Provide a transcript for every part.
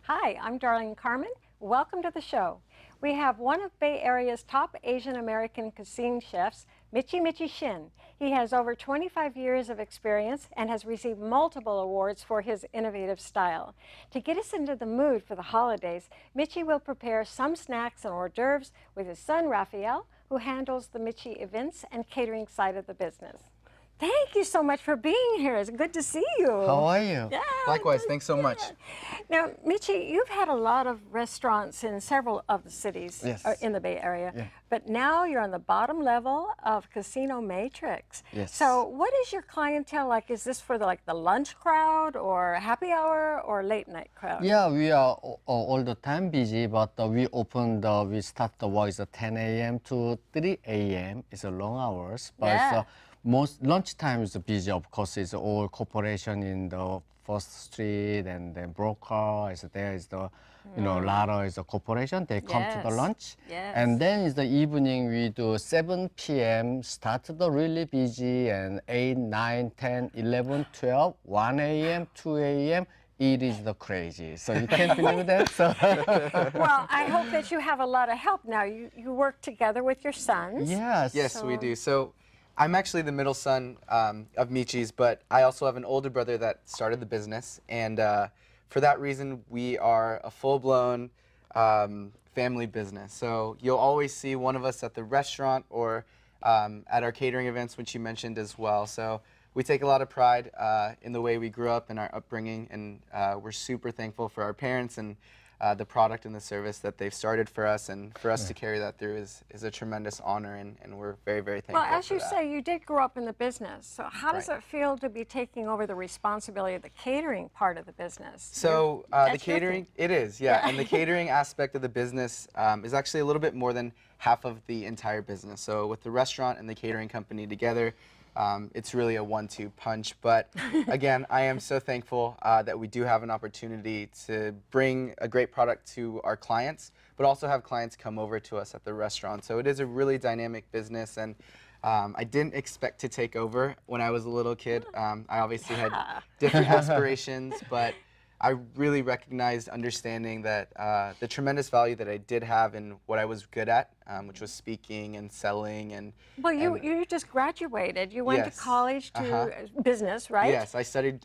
Hi, I'm Darlene Carman. Welcome to the show. We have one of Bay Area's top Asian American cuisine chefs, Michi Shin. He has over 25 years of experience and has received multiple awards for his innovative style. To get us into the mood for the holidays, Michi will prepare some snacks and hors d'oeuvres with his son, Raphael, who handles the Michi events and catering side of the business. Thank you so much for being here. It's good to see you. How are you? Yeah, Likewise, thanks so much. Now, Michi, you've had a lot of restaurants in several of the cities in the Bay Area, but now you're on the bottom level of Casino Matrix. Yes. So what is your clientele like? Is this for the lunch crowd or happy hour or late night crowd? Yeah, we are all the time busy, but we start the work is 10 a.m. to 3 a.m. It's a long hours, but most lunchtime is busy. Of course, it's all corporation in the First Street, and then broker is there. Is the ladder is a corporation. They come to the lunch, and then is the evening. We do 7 p.m. start the really busy, and 8, 9, 10, 11, 12, 1 a.m., 2 a.m. It is the crazy. So you can't believe that. So well, I hope that you have a lot of help now. You work together with your sons. Yes. Yes, we do. So I'm actually the middle son of Michi's, but I also have an older brother that started the business, and for that reason, we are a full-blown family business. So you'll always see one of us at the restaurant or at our catering events, which you mentioned as well. So we take a lot of pride in the way we grew up and our upbringing, and we're super thankful for our parents and the product and the service that they've started for us, and for us to carry that through is a tremendous honor, and we're very, very thankful. Well, as you say, you did grow up in the business. So how does it feel to be taking over the responsibility of the catering part of the business? So the catering, it is, and the catering aspect of the business is actually a little bit more than half of the entire business. So with the restaurant and the catering company together, it's really a 1-2 punch, but again, I am so thankful that we do have an opportunity to bring a great product to our clients, but also have clients come over to us at the restaurant. So it is a really dynamic business, and I didn't expect to take over when I was a little kid. I obviously had different aspirations, but I really recognized understanding that the tremendous value that I did have in what I was good at, which was speaking and selling. And well, you just graduated. You went to college to business, right? Yes, I studied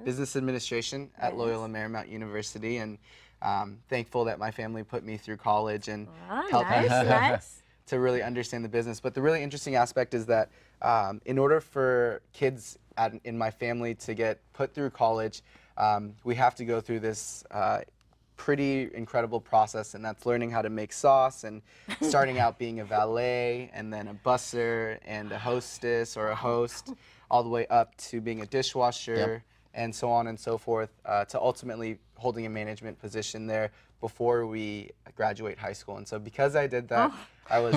business administration at Loyola Marymount University, and thankful that my family put me through college and helped me to really understand the business. But the really interesting aspect is that in order for kids in my family to get put through college, we have to go through this pretty incredible process, and that's learning how to make sauce, and starting out being a valet, and then a busser, and a hostess or a host, all the way up to being a dishwasher, and so on and so forth, to ultimately holding a management position there before we graduate high school. And so because I did that, I was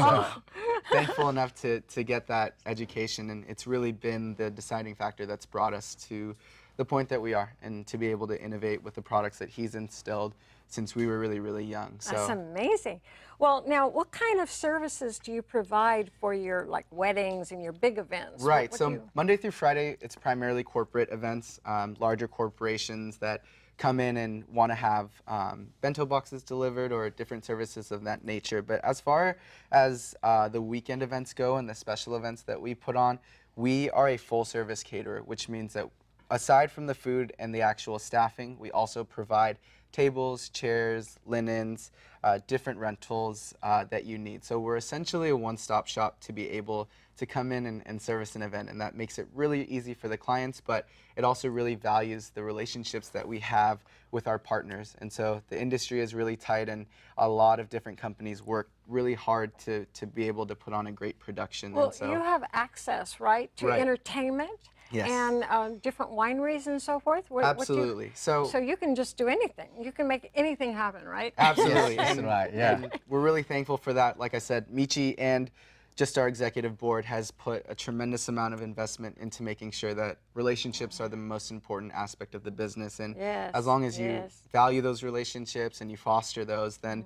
thankful enough to get that education, and it's really been the deciding factor that's brought us to the point that we are, and to be able to innovate with the products that he's instilled since we were really, really young. So that's amazing. Well, now, what kind of services do you provide for your weddings and your big events? Right. So Monday through Friday, it's primarily corporate events, larger corporations that come in and want to have bento boxes delivered or different services of that nature. But as far as the weekend events go and the special events that we put on, we are a full-service caterer, which means that aside from the food and the actual staffing, we also provide tables, chairs, linens, different rentals that you need. So we're essentially a one-stop shop to be able to come in and service an event, and that makes it really easy for the clients, but it also really values the relationships that we have with our partners. And so the industry is really tight, and a lot of different companies work really hard to be able to put on a great production. Well, and so, you have access, right, to entertainment? Yes. And different wineries and so forth? Absolutely. So you can just do anything. You can make anything happen, right? Absolutely. Yes, and, right, yeah. and we're really thankful for that. Like I said, Michi and just our executive board has put a tremendous amount of investment into making sure that relationships are the most important aspect of the business. And as long as you value those relationships and you foster those, then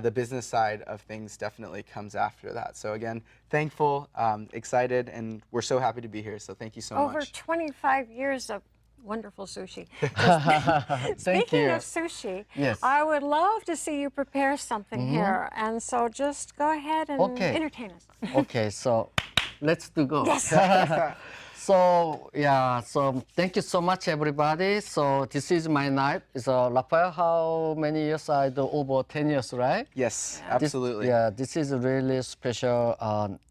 the business side of things definitely comes after that. So again, thankful, excited, and we're so happy to be here. So thank you so Over much. 25 years of wonderful sushi. Thank Speaking you. of sushi, Yes. I would love to see you prepare something here. And so just go ahead and Okay. entertain us. Okay, so let's do go. Yes. So yeah, so thank you so much, everybody. So this is my knife. It's Raphael. How many years I do? Over 10 years, right? Yes, Yeah. absolutely. This is a really special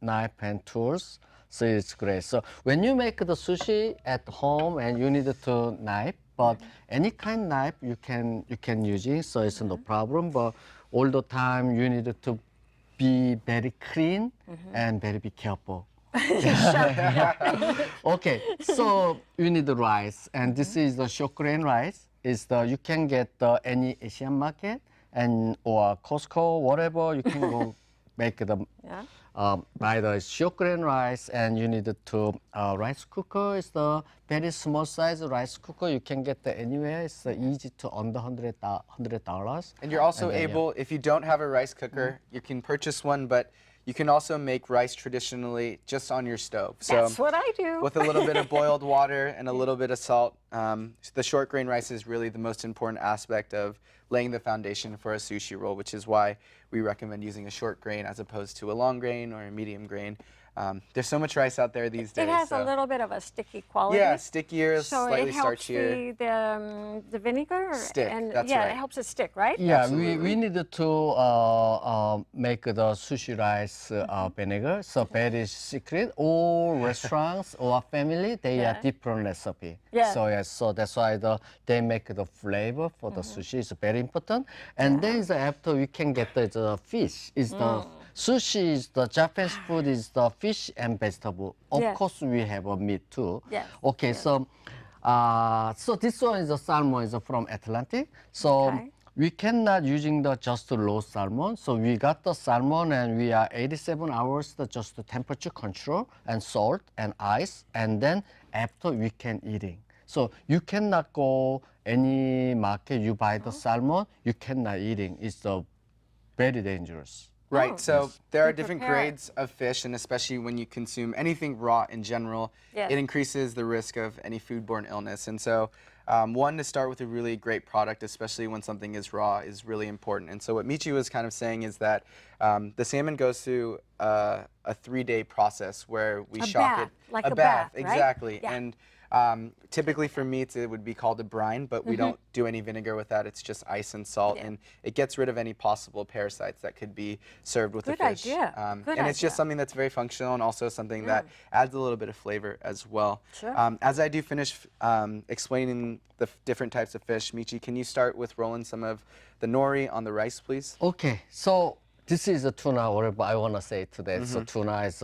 knife and tools. So it's great. So when you make the sushi at home and you need to knife, but any kind of knife you can use it, so it's no problem. But all the time you need to be very clean and very be careful. Okay, so you need the rice, and this is the short grain rice. Is the you can get any Asian market and or Costco, whatever you can go make the buy the short grain rice, and you need to rice cooker. Is the very small size rice cooker. You can get anywhere. It's easy to under $100. And you're also And then, able, if you don't have a rice cooker, you can purchase one, but you can also make rice traditionally just on your stove. So That's what I do. with a little bit of boiled water and a little bit of salt. The short grain rice is really the most important aspect of laying the foundation for a sushi roll, which is why we recommend using a short grain as opposed to a long grain or a medium grain. There's so much rice out there these days. It has so. a little bit of a sticky quality. Yeah, stickier, so slightly it helps starchier. The vinegar. Stick, And that's yeah, right. it helps it stick, right? Yeah, Absolutely. we need to make the sushi rice vinegar. So very secret. All restaurants or family, they are different recipe. Yeah. So yes, so that's why they make the flavor for the sushi is very important. And then after we can get the fish. Is the sushi is the Japanese food is the fish and vegetable. Of Yes. course we have a meat too. Yes. Okay, Yes. so this one is a salmon is from Atlantic. So Okay. we cannot using the just raw salmon. So we got the salmon and we are 87 hours the just the temperature control and salt and ice, and then after we can eating. So you cannot go any market you buy the salmon, you cannot eating. It's very dangerous. Right, Oh. so there are You different prepare it. grades of fish, and especially when you consume anything raw in general, Yes. it increases the risk of any foodborne illness. And so, one, to start with a really great product, especially when something is raw, is really important. And so what Michi was kind of saying is that the salmon goes through a 3-day process where we A shock bath, it. like a bath, right? Exactly. Yeah. And typically for meats, it would be called a brine, but we don't do any vinegar with that. It's just ice and salt, Yeah. and it gets rid of any possible parasites that could be served with Good the fish. idea. Good and it's idea. just something that's very functional and also something that adds a little bit of flavor as well. Sure. As I do finish explaining the different types of fish, Michi, can you start with rolling some of the nori on the rice, please? Okay, so this is a tuna, whatever I want to say today. So tuna is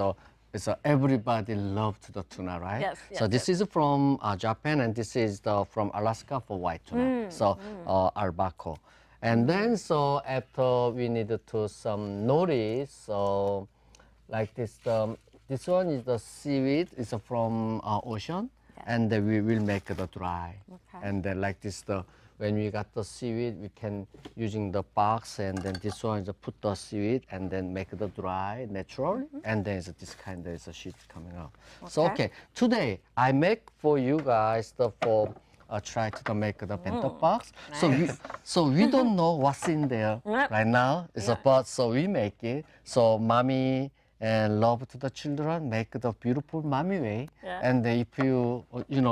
everybody loved the tuna, right? Yes, So yes, this is from Japan, and this is from Alaska for white tuna. So albacore. And then so after we need to some nori, so like this, this one is the seaweed. It's from ocean, and then we will make the dry. Okay. And then like this, when we got the seaweed, we can using the box, and then this one is put the seaweed and then make the dry natural, and then it's this kind of is a sheet coming out. So okay, today I make for you guys try to make the bento box. So we don't know what's in there right now. It's about so we make it. So mommy and love to the children make the beautiful mommy way. Yeah. And if you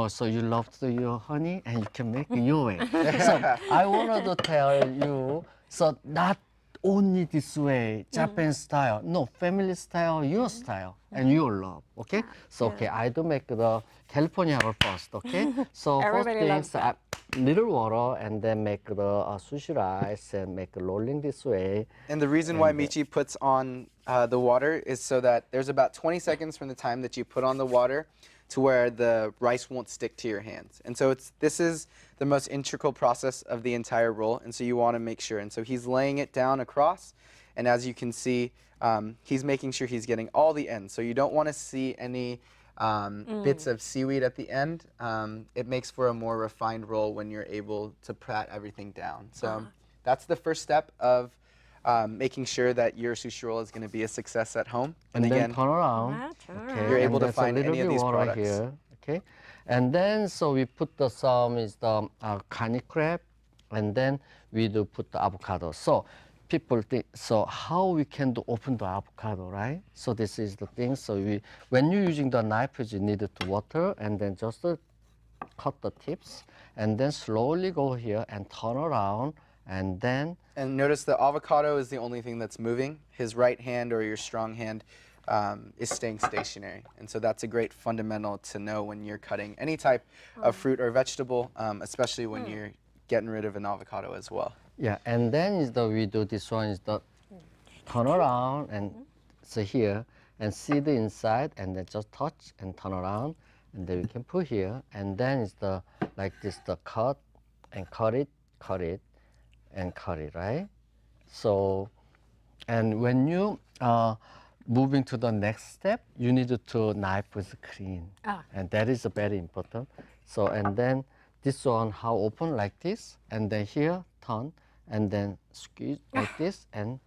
so you love to your honey and you can make it your way. So I wanted to tell you, so not only this way, Japanese style, no, family style, your style, and your love, okay? So, okay, I do make the California one first, okay? So Everybody loves first things, little water, and then make the sushi rice and make rolling this way. And the reason why Michi puts on the water is so that there's about 20 seconds from the time that you put on the water to where the rice won't stick to your hands. And so this is the most integral process of the entire roll, and so you want to make sure. And so he's laying it down across, and as you can see, he's making sure he's getting all the ends. So you don't want to see any bits of seaweed at the end. It makes for a more refined roll when you're able to pat everything down. So that's the first step of making sure that your sushi roll is going to be a success at home. And again, then turn around. Okay. You're able and to find any of these water products. here. Okay. And then so we put the some is the kani crab, and then we do put the avocado. So people think, so how we can do open the avocado, right? So this is the thing. So when you're using the knife, you need to water and then just cut the tips, and then slowly go here and turn around, and then. And notice the avocado is the only thing that's moving. His right hand or your strong hand is staying stationary. And so that's a great fundamental to know when you're cutting any type of fruit or vegetable, especially when you're getting rid of an avocado as well. Yeah, and then is the we do this one is the turn around, and so here and see the inside, and then just touch and turn around, and then we can put here, and then is the like this the cut and cut it and cut it, right? So, and when you moving to the next step, you need to knife with clean, and that is very important. So, and then this one how open like this, and then here turn, and then squeeze like this, and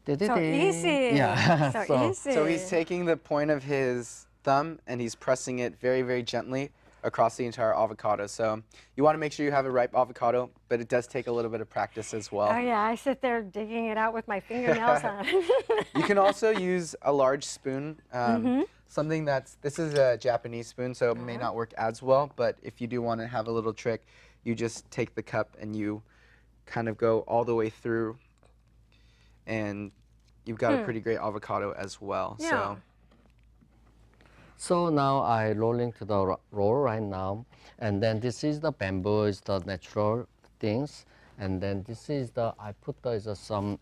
so easy. Yeah. So easy. So he's taking the point of his thumb and he's pressing it very, very gently across the entire avocado. So you want to make sure you have a ripe avocado, but it does take a little bit of practice as well. Oh yeah, I sit there digging it out with my fingernails on. You can also use a large spoon. Something this is a Japanese spoon, so it may not work as well, but if you do want to have a little trick, you just take the cup and you kind of go all the way through, and you've got a pretty great avocado as well. Yeah. So now I rolling to the roll right now, and then this is the bamboo, is the natural things, and then this is the I put some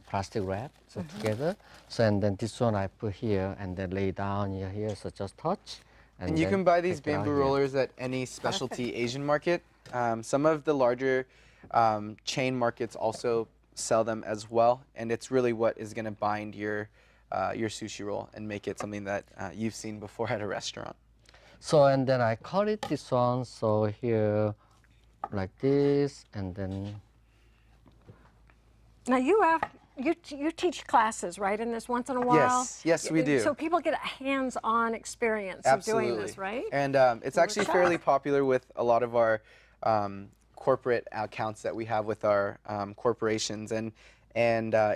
plastic wrap together. So and then this one I put here and then lay down here. So just touch. And you can buy these bamboo rollers at any specialty Asian market. Some of the larger chain markets also sell them as well, and it's really what is going to bind your sushi roll and make it something that you've seen before at a restaurant. So and then I cut it this one, so here like this, and then. Now you teach classes, right, in this once in a while? Yes, we do. So people get a hands-on experience of doing this, right? And it's actually fairly popular with a lot of our corporate accounts that we have with our corporations, and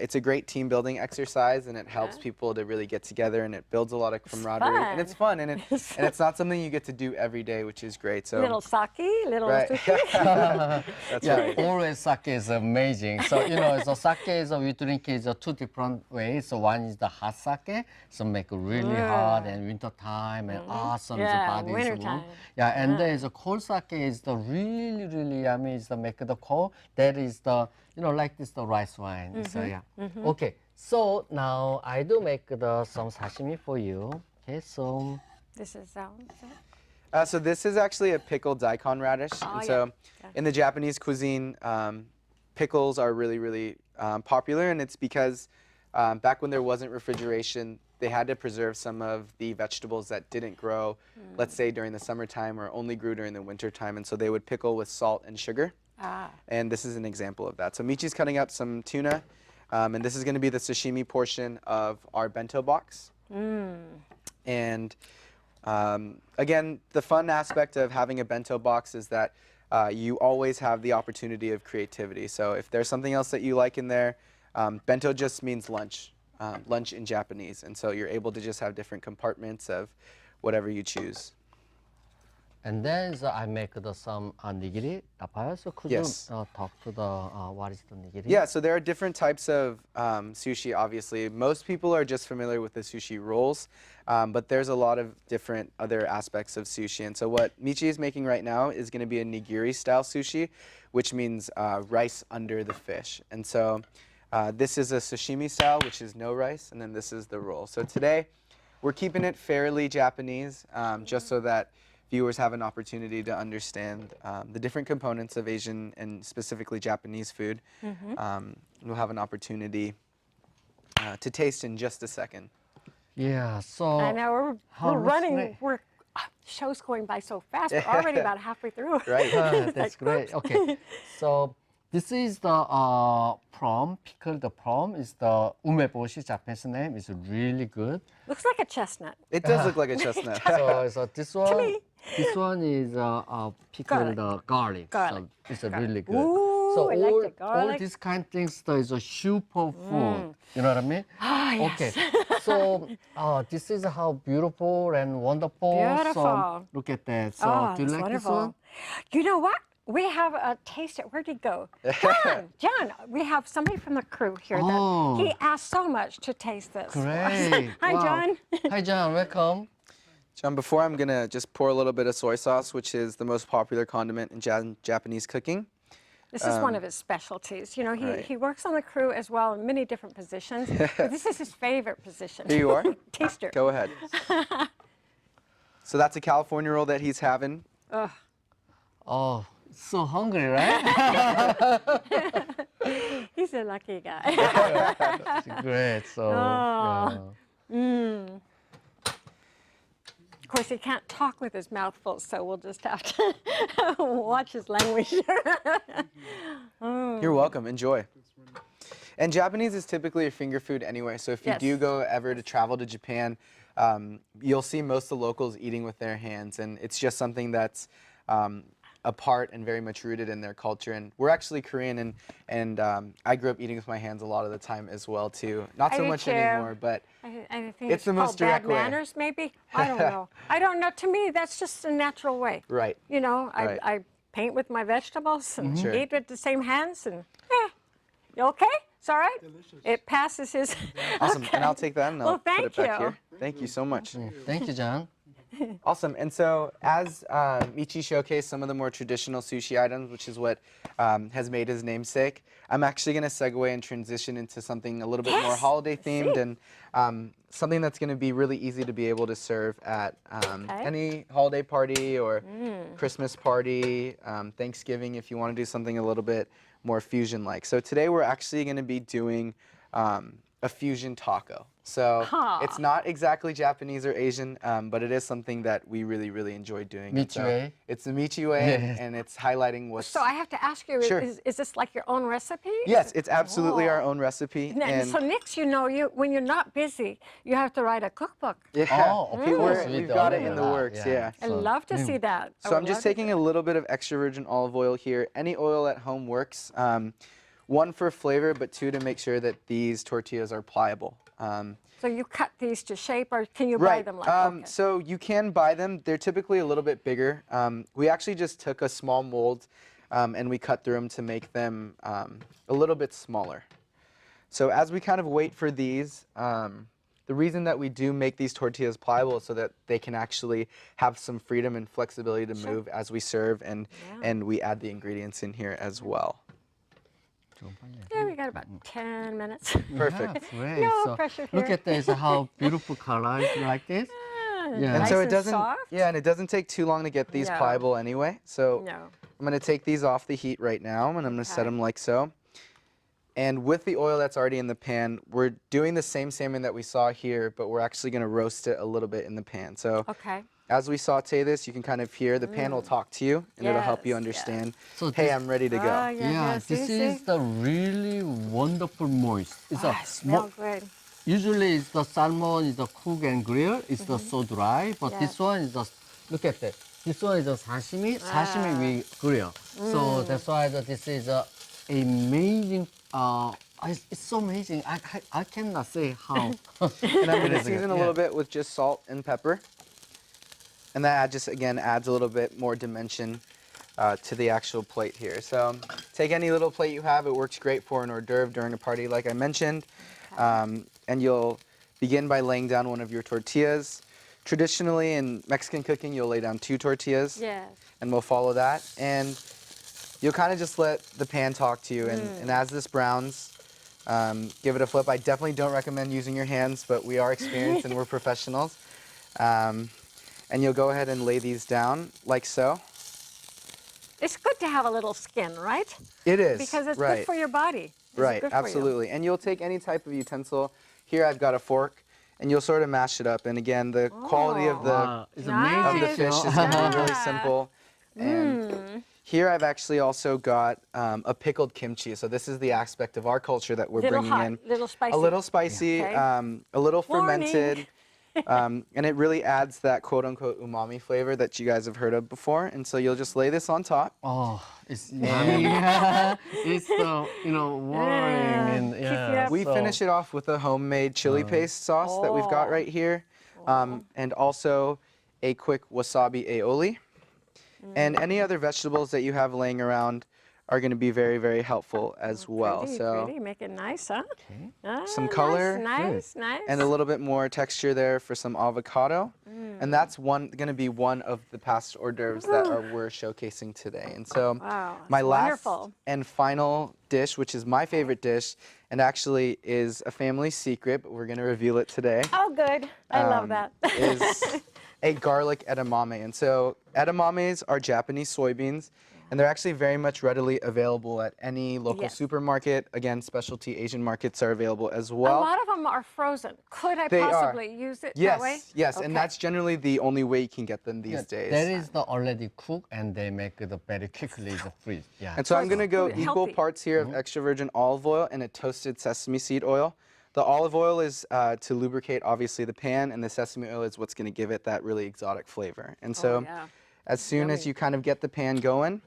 it's a great team building exercise, and it helps people to really get together, and it builds a lot of camaraderie, and it's fun, and it's not something you get to do every day, which is great. So little sake, little sushi. That's yeah, right. always sake is amazing. So so sake is we drink is two different ways. So one is the hot sake, so make really hot and winter time and awesome. Yeah, the body winter is time. Yeah, and there is a cold sake is the really yummy. Is the make the cold. That is the like this the rice wine. So yeah. Okay. So now I do make some sashimi for you. Okay. So This is so this is actually a pickled daikon radish. And so in the Japanese cuisine, pickles are really popular, and it's because back when there wasn't refrigeration, they had to preserve some of the vegetables that didn't grow, let's say during the summertime, or only grew during the winter time, and so they would pickle with salt and sugar. And this is an example of that. So Michi's cutting up some tuna, and this is going to be the sashimi portion of our bento box. And again, the fun aspect of having a bento box is that you always have the opportunity of creativity. So if there's something else that you like in there, bento just means lunch, lunch in Japanese. And so you're able to just have different compartments of whatever you choose. And then I make some nigiri. Raphael, so could you talk to the what is the nigiri? Yeah, so there are different types of sushi, obviously. Most people are just familiar with the sushi rolls, but there's a lot of different other aspects of sushi. And so what Michi is making right now is going to be a nigiri-style sushi, which means rice under the fish. And so this is a sashimi style, which is no rice, and then this is the roll. So today, we're keeping it fairly Japanese, just so that viewers have an opportunity to understand the different components of Asian and specifically Japanese food. We'll have an opportunity to taste in just a second. Yeah, so I know we're running. Show's going by so fast. We're already about halfway through. Right. That's great. Okay, so This is the prom, pickled prom. Is the umeboshi, Japanese name. It's really good. Looks like a chestnut. It does look like a chestnut. So this one, this one is pickled garlic. Garlic. So it's really good. Ooh, so I all, like the garlic. all these kind of things is a super food. You know what I mean? Ah, yes. Okay. So this is how beautiful and wonderful. Beautiful. So look at that. So Oh, do you that's like this wonderful. one? You know what? We have a taste. Where'd he go? John, we have somebody from the crew here. Oh. That he asked so much to taste this. Great. Hi, Wow. John. Hi, John. Welcome. John, before I'm gonna just pour a little bit of soy sauce, which is the most popular condiment in Japanese cooking. This is one of his specialties. You know, Right. he works on the crew as well in many different positions. But this is his favorite position. Here you are. Taster. Go ahead. So that's a California roll that he's having. Ugh. Oh, so hungry, right? He's a lucky guy. Great. So, Oh. yeah. Of course, he can't talk with his mouth full, so we'll just have to watch his language. You're welcome. Enjoy. And Japanese is typically a finger food anyway, so if you Yes. do go ever to travel to Japan, you'll see most of the locals eating with their hands, and it's just something that's a part and very much rooted in their culture. And we're actually Korean, and I grew up eating with my hands a lot of the time as well too. Not I so do much too. anymore, but I think It's the most called bad direct way. manners, maybe. I don't know. I don't know. To me, that's just a natural way. right. You know, Right. I paint with my vegetables and Sure. eat with the same hands, and you okay? It's all right. Delicious. It passes his. Awesome. Okay. And I'll take that and I'll Well, put thank it back you. here. Thank you so much. Thank you, John. Awesome. And so as Michi showcased some of the more traditional sushi items, which is what has made his namesake, I'm actually going to segue and transition into something a little bit more Yes. holiday themed See. and something that's going to be really easy to be able to serve at Okay. any holiday party or Christmas party, Thanksgiving, if you want to do something a little bit more fusion-like. So today we're actually going to be doing a fusion taco. So Huh. it's not exactly Japanese or Asian, but it is something that we really, really enjoy doing. And Michi so way. it's the Michi way, and it's highlighting what's... So I have to ask you: Sure. is this like your own recipe? Yes, it's absolutely our Oh. own recipe. And so next, you know, when you're not busy, you have to write a cookbook. yeah, Oh, of course, we've we got do it in the that, works, yeah. I'd love to see that. I So I'm would just love to taking a little bit of extra virgin olive oil here. Any oil at home works. One for flavor, but two to make sure that these tortillas are pliable. So you cut these to shape, or can you buy Right. them like? Okay. So you can buy them. They're typically a little bit bigger. We actually just took a small mold and we cut through them to make them a little bit smaller. So as we kind of wait for these, the reason that we do make these tortillas pliable is so that they can actually have some freedom and flexibility to move as we serve, and we add the ingredients in here as well. Yeah, we got about 10 minutes. Perfect. Great. No So pressure look here. at this, how beautiful colors like this. Yeah. And Nice so it and doesn't, soft? yeah, and it doesn't take too long to get these No. pliable anyway. So No. I'm going to take these off the heat right now, and I'm going to set Okay. them like so. And with the oil that's already in the pan, we're doing the same salmon that we saw here, but we're actually going to roast it a little bit in the pan. So Okay. as we saute this, you can kind of hear the pan will talk to you, and it'll help you Yes, understand, So hey, this- I'm ready to go. Ah, Yeah, see, this see? is the really wonderful moist. It's Ah, smell good. usually it's the salmon is the cook and grill. It's the so dry, but Yeah. this one is just look at that. This one is a sashimi. Sashimi we grill. So that's why this is a amazing. It's so amazing. I cannot say how. And I'm going to is good, season a yeah. little bit with just salt and pepper. And that just, again, adds a little bit more dimension to the actual plate here. So take any little plate you have. It works great for an hors d'oeuvre during a party, like I mentioned. And you'll begin by laying down one of your tortillas. Traditionally, in Mexican cooking, you'll lay down 2 tortillas. Yes. And we'll follow that. And you'll kind of just let the pan talk to you. And as this browns, give it a flip. I definitely don't recommend using your hands, but we are experienced and we're professionals. And you'll go ahead and lay these down like so. It's good to have a little skin, right? It is. Because it's right. good for your body. It's Right, good for you. absolutely. And you'll take any type of utensil. Here I've got a fork, and you'll sort of mash it up. And again, the quality of the It's Nice. of the amazing. fish is you going to know? be really Yeah. simple. And here I've actually also got a pickled kimchi. So this is the aspect of our culture that we're bringing in. Little spicy. A little spicy, Yeah. Okay. a little Warning. fermented, and it really adds that quote-unquote umami flavor that you guys have heard of before. And so you'll just lay this on top. Oh, it's yummy. It's so, warming. And We finish it off with a homemade chili paste sauce that we've got right here, and also a quick wasabi aioli. And any other vegetables that you have laying around are going to be very, very helpful as well. Pretty. Make it nice, huh? Okay. Some color. Nice. And a little bit more texture there for some avocado. And that's going to be one of the past hors d'oeuvres that we're showcasing today. And so my last and final dish, which is my favorite dish, and actually is a family secret, but we're going to reveal it today. Oh, good. I love that. Is a garlic edamame. And so edamames are Japanese soybeans. And they're actually very much readily available at any local supermarket. Again, specialty Asian markets are available as well. A lot of them are frozen. Could I possibly use it that way? Yes, and that's generally the only way you can get them these days. That is the already cooked, and they make it very quickly the freeze. Yeah. And so I'm going to go equal parts here of extra virgin olive oil and a toasted sesame seed oil. The olive oil is to lubricate, obviously, the pan, and the sesame oil is what's going to give it that really exotic flavor. And so as soon as you kind of get the pan going,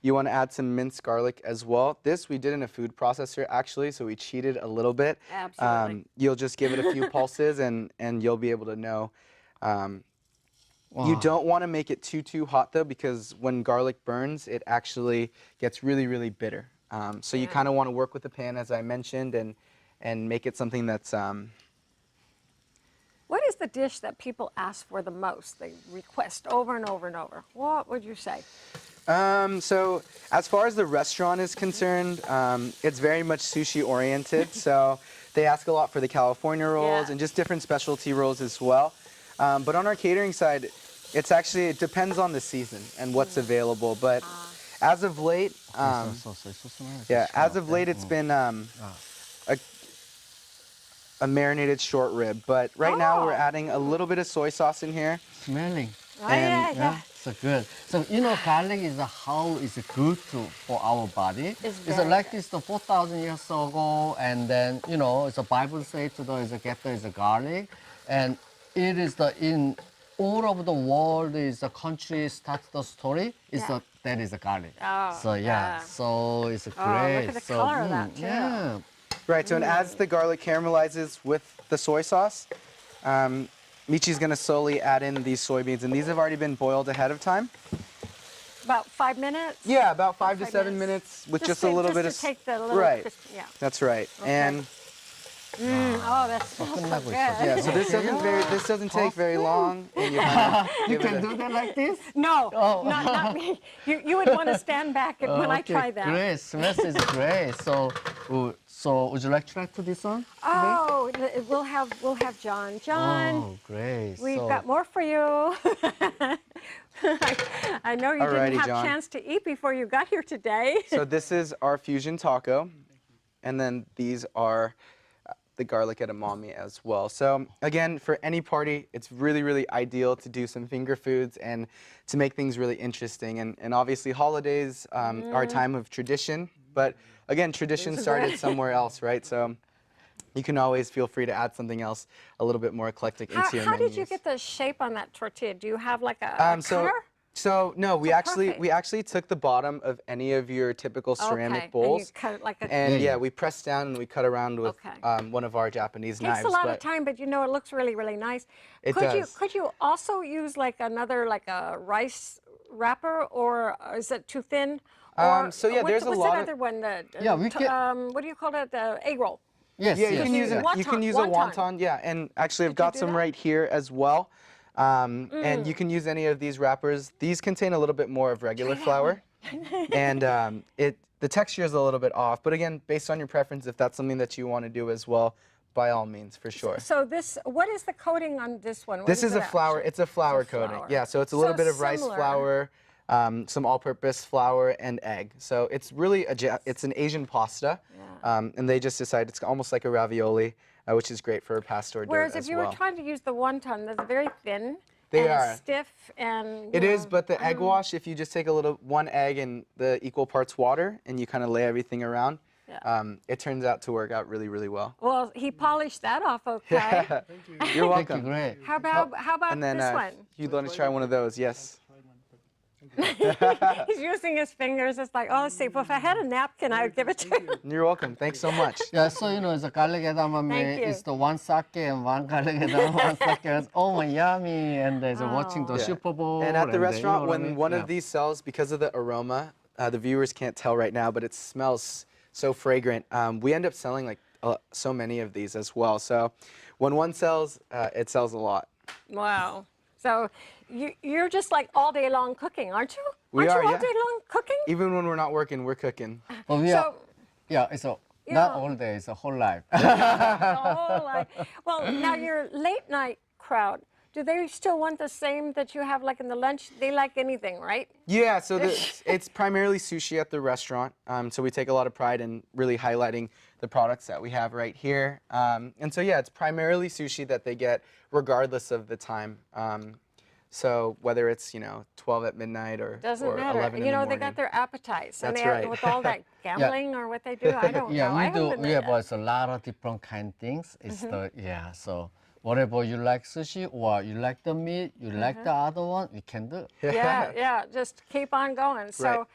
you want to add some minced garlic as well. This we did in a food processor, actually, so we cheated a little bit. Absolutely. You'll just give it a few pulses, and you'll be able to know. You don't want to make it too hot, though, because when garlic burns, it actually gets really, really bitter. So you kind of want to work with the pan, as I mentioned, and make it something that's... What is the dish that people ask for the most? They request over and over and over. What would you say? So as far as the restaurant is concerned, it's very much sushi oriented. So they ask a lot for the California rolls and just different specialty rolls as well. But on our catering side, it depends on the season and what's available. But as of late, it's been a marinated short rib. But right now we're adding a little bit of soy sauce in here. Smelling. Yeah. So good. So garlic is how it's good for our body. It's like this 4,000 years ago, and then it's a Bible say to the get is a garlic, and it is in all over the world is a country starts the story that is a garlic. Oh, so it's great. Oh, look at the color of that too. Yeah. Right. So and as the garlic caramelizes with the soy sauce, Michi's going to slowly add in these soybeans, and these have already been boiled ahead of time. About 5 minutes? Yeah, about 5 to 7 minutes with just a little bit of... take the little crispy, That's right. Okay. And... that smells so good. Yeah, so this doesn't take very long. And you can do that like this? No, not me. You would want to stand back when I try that. Great, smells is great. So would you like to try to this one? Oh, we'll have John. John. Oh, great. We've got more for you. I know you didn't have a chance to eat before you got here today. So this is our fusion taco, and then these are the garlic edamame as well. So again, for any party, it's really, really ideal to do some finger foods and to make things really interesting. And obviously holidays are a time of tradition, but again, tradition started somewhere else, right? So you can always feel free to add something else a little bit more eclectic into your menus. How did you get the shape on that tortilla? Do you have like a cutter? So no, we actually took the bottom of any of your typical ceramic bowls, and you cut it like a... and we press down and we cut around with one of our Japanese knives. It takes a lot of time, but it looks really, really nice. Could you also use like a rice wrapper, or is it too thin? Or, so yeah, there's a lot. What's that other one? What do you call it? Egg roll. Yes. Yeah, you can use you can use a wonton. Yeah, and actually I've got some right here as well. And you can use any of these wrappers. These contain a little bit more of regular flour, and the texture is a little bit off. But again, based on your preference, if that's something that you want to do as well, by all means, for sure. So what is the coating on this one? This is a flour. It's a flour coating. Yeah, so it's a little bit of rice flour, some all-purpose flour, and egg. So it's really it's an Asian pasta, and they just decided it's almost like a ravioli. Which is great for pasta hors d'oeuvre as well. Whereas if you were trying to use the wonton, they're very thin. They and are. it's stiff and It is, but the egg wash, if you just take one egg and the equal parts water and you kind of lay everything around, it turns out to work out really, really well. Well, he polished that off okay. Yeah. You're welcome. Thank you, great. How about And then this one? you'd want to try one of those, yes. He's using his fingers. It's like, oh, let's see. Well, if I had a napkin, I would give it to you. You're welcome. Thanks so much. Yeah, so the garlic edamame Thank you. is the one sake and one garlic edamame, one sake. It's oh, yummy. And there's watching the Yeah. Super Bowl. And at the restaurant, you know what I when mean? one of these sells, because of the aroma, the viewers can't tell right now, but it smells so fragrant. We end up selling like so many of these as well. So when one sells, it sells a lot. Wow. So you're just like all day long cooking, aren't you? We aren't are, you all yeah. day long cooking? Even when we're not working, we're cooking. Well, So, it's Yeah. not all day, it's a whole life. well, now your late night crowd, do they still want the same that you have like in the lunch? They like anything, right? Yeah, so it's primarily sushi at the restaurant. So we take a lot of pride in really highlighting the products that we have right here. And so yeah, it's primarily sushi that they get regardless of the time. So whether it's 12 at midnight or Doesn't or matter. 11 in the They morning. got their appetites. That's and right. with all that gambling or what they do, I don't know. I Yeah, haven't been we there have yet. also a lot of different kind of things. It's so whatever you like sushi or you like the meat, you like the other one, we can do. Yeah, just keep on going. So,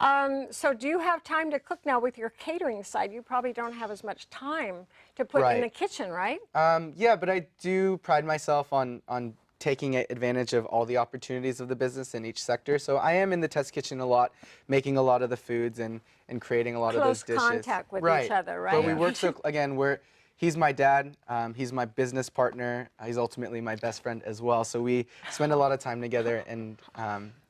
Right. so do you have time to cook now with your catering side? You probably don't have as much time to put in Right. the kitchen, right? Yeah, but I do pride myself on taking advantage of all the opportunities of the business in each sector. So I am in the test kitchen a lot, making a lot of the foods and creating a lot of those Close dishes. contact with right. each other, right? But we work so again, he's my dad, he's my business partner, he's ultimately my best friend as well. So we spend a lot of time together, and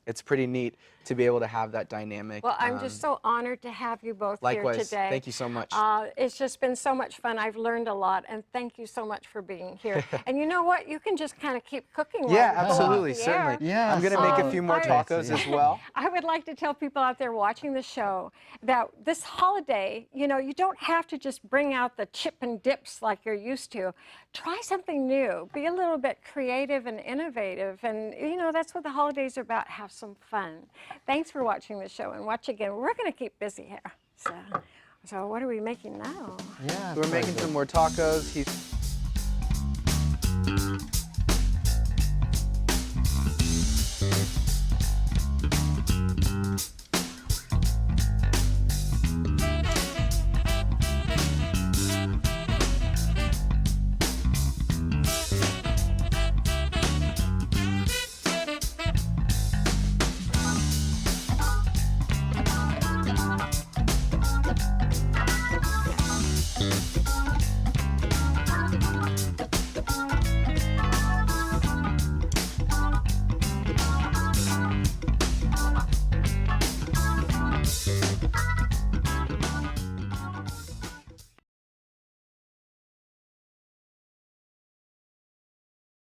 it's pretty neat to be able to have that dynamic. Well, I'm just so honored to have you both Likewise. here today. Thank you so much. It's just been so much fun. I've learned a lot, and thank you so much for being here. And you know what? You can just kind of keep cooking. while Yeah, we go off absolutely, the certainly. air. Yeah, I'm gonna make a few more tacos as well. I would like to tell people out there watching the show that this holiday, you don't have to just bring out the chip and dips like you're used to. Try something new. Be a little bit creative and innovative. And, that's what the holidays are about. Have some fun. Thanks for watching the show, and watch again. We're going to keep busy here. So what are we making now? Yeah, We're making some more tacos.